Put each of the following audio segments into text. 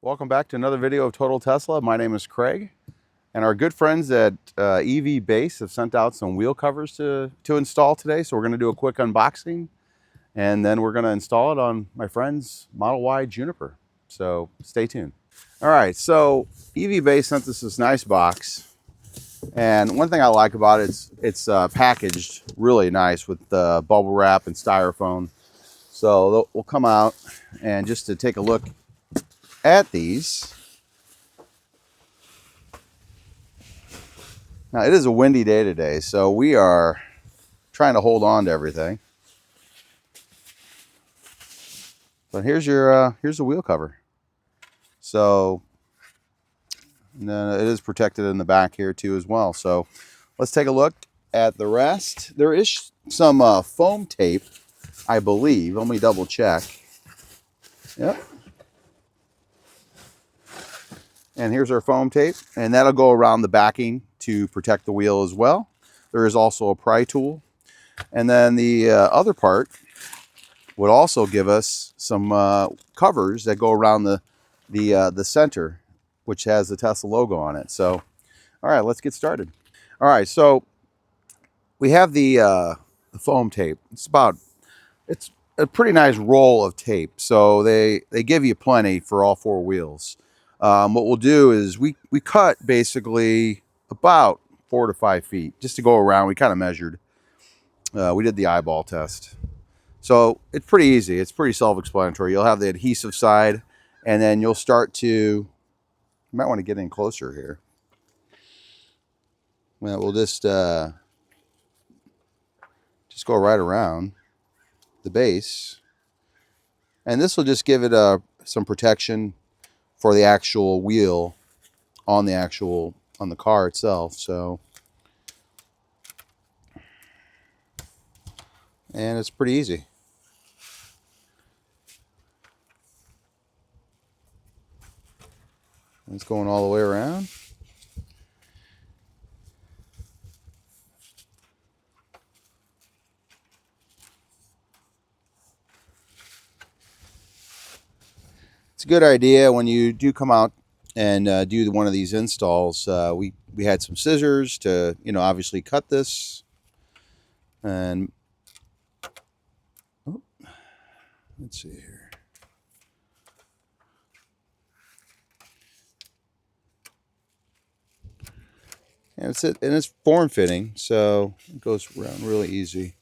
Welcome back to another video of Total Tesla. My name is Craig, and our good friends at EVBASE have sent out some wheel covers to install today. So we're going to do a quick unboxing, and then we're going to install it on my friend's Model Y Juniper. So stay tuned. All right, so EVBASE sent us this nice box, and one thing I like about it is it's packaged really nice with bubble wrap and styrofoam. So we'll come out and just to take a look at these. Now it is a windy day today, so we are trying to hold on to everything. But here's the wheel cover. So and then it is protected in the back here too as well. So let's take a look at the rest. There is some foam tape, I believe. Let me double check. Yep. And here's our foam tape, and that'll go around the backing to protect the wheel as well. There is also a pry tool. And then the other part would also give us some covers that go around the center, which has the Tesla logo on it. So, all right, let's get started. All right, so we have the foam tape. It's a pretty nice roll of tape. So they give you plenty for all four wheels. What we'll do is we cut basically about 4 to 5 feet just to go around. We kind of measured. We did the eyeball test. So it's pretty easy. It's pretty self-explanatory. You'll have the adhesive side, and then you'll start to, you might want to get in closer here. Well, we'll just go right around the base. And this will just give it some protection for the actual wheel on the car itself. So, and it's pretty easy. It's going all the way around. It's a good idea when you do come out and do one of these installs. We had some scissors to, obviously cut this. And let's see here. And it's form fitting, so it goes around really easy.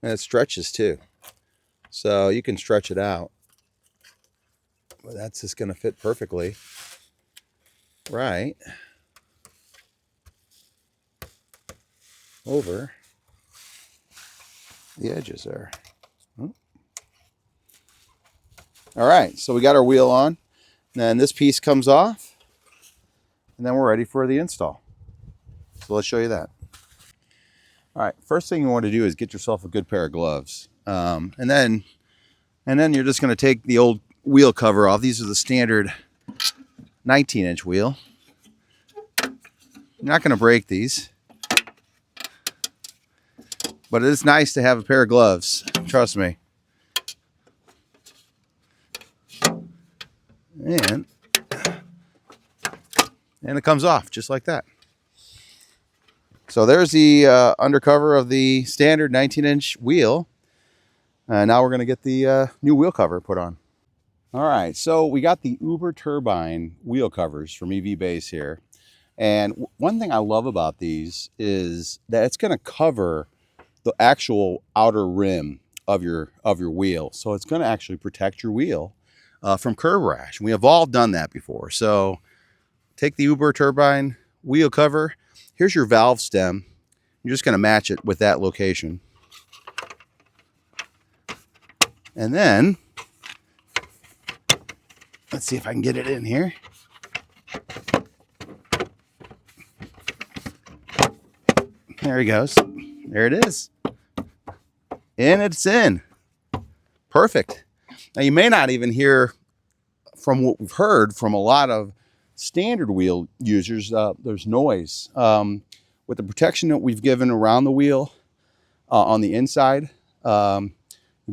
And it stretches too. So you can stretch it out. But that's just going to fit perfectly. Right. Over the edges there. All right, so we got our wheel on. Then this piece comes off. And then we're ready for the install. So let's show you that. All right, first thing you want to do is get yourself a good pair of gloves. And then you're just going to take the old wheel cover off. These are the standard 19-inch wheel. You're not going to break these. But it is nice to have a pair of gloves. Trust me. And it comes off just like that. So there's the undercover of the standard 19-inch wheel. Now we're going to get the new wheel cover put on. All right, so we got the Uberturbine wheel covers from EVBASE here. And one thing I love about these is that it's going to cover the actual outer rim of your wheel. So it's going to actually protect your wheel from curb rash. We have all done that before. So take the Uberturbine wheel cover. Here's your valve stem. You're just going to match it with that location. And then, let's see if I can get it in here. There he goes. There it is. And it's in. Perfect. Now you may not even hear from what we've heard from a lot of standard wheel users, there's noise. With the protection that we've given around the wheel on the inside, you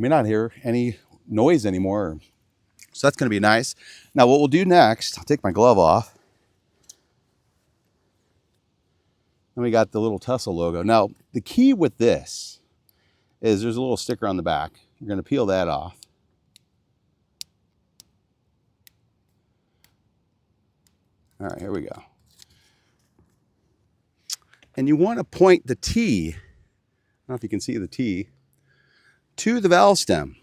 may not hear any noise anymore. So that's going to be nice. Now what we'll do next, I'll take my glove off. And we got the little Tesla logo. Now the key with this is there's a little sticker on the back. You're going to peel that off. All right, here we go. And you want to point the T, I don't know if you can see the T, to the valve stem.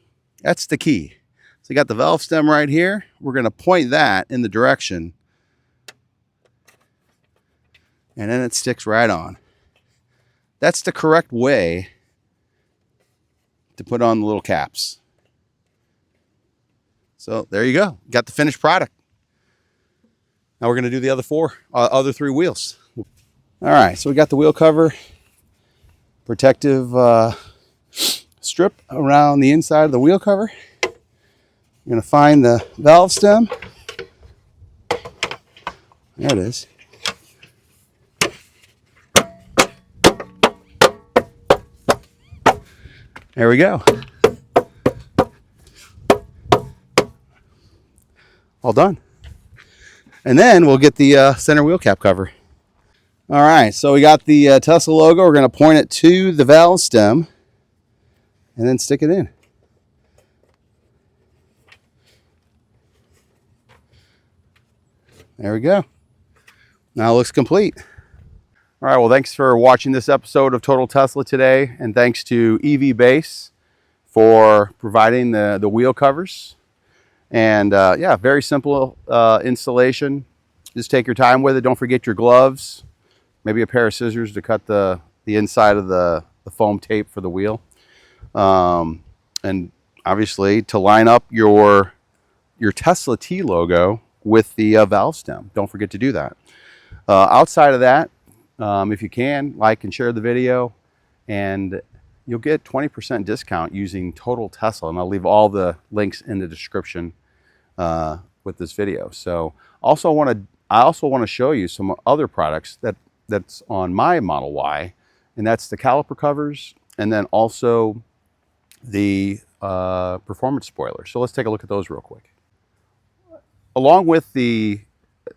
That's the key. So you got the valve stem right here. We're going to point that in the direction. And then it sticks right on. That's the correct way to put on the little caps. So there you go. Got the finished product. Now we're going to do the other three wheels. All right, so we got the wheel cover, protective strip around the inside of the wheel cover. You're going to find the valve stem. There it is. There we go. All done. And then we'll get the center wheel cap cover. All right, so we got the Tesla logo. We're going to point it to the valve stem and then stick it in. There we go. Now it looks complete. All right, well, thanks for watching this episode of Total Tesla today, and thanks to EVBASE for providing the wheel covers. And yeah, very simple installation. Just take your time with it. Don't forget your gloves, maybe a pair of scissors to cut the inside of the foam tape for the wheel. And obviously to line up your Tesla T logo with the valve stem. Don't forget to do that. Outside of that, if you can, like and share the video, and you'll get 20% discount using Total Tesla. And I'll leave all the links in the description with this video. So I also want to show you some other products that's on my Model Y, and that's the Caliper Covers, and then also the performance spoiler. So let's take a look at those real quick. Along with the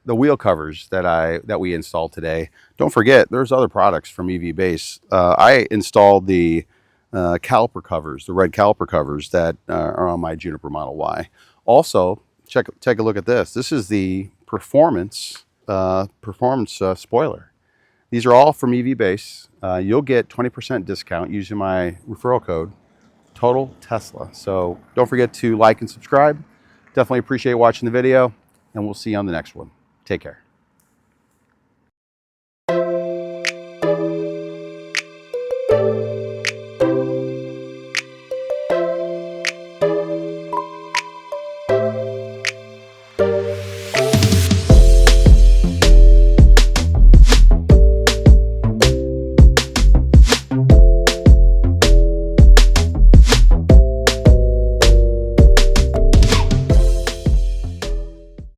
wheel covers that we installed today, don't forget there's other products from EVBASE. I installed the Caliper Covers, the red Caliper Covers that are on my Juniper Model Y. Also, take a look at this. This is the performance spoiler. These are all from EVBASE. You'll get 20% discount using my referral code, Total Tesla. So don't forget to like and subscribe. Definitely appreciate watching the video, and we'll see you on the next one. Take care.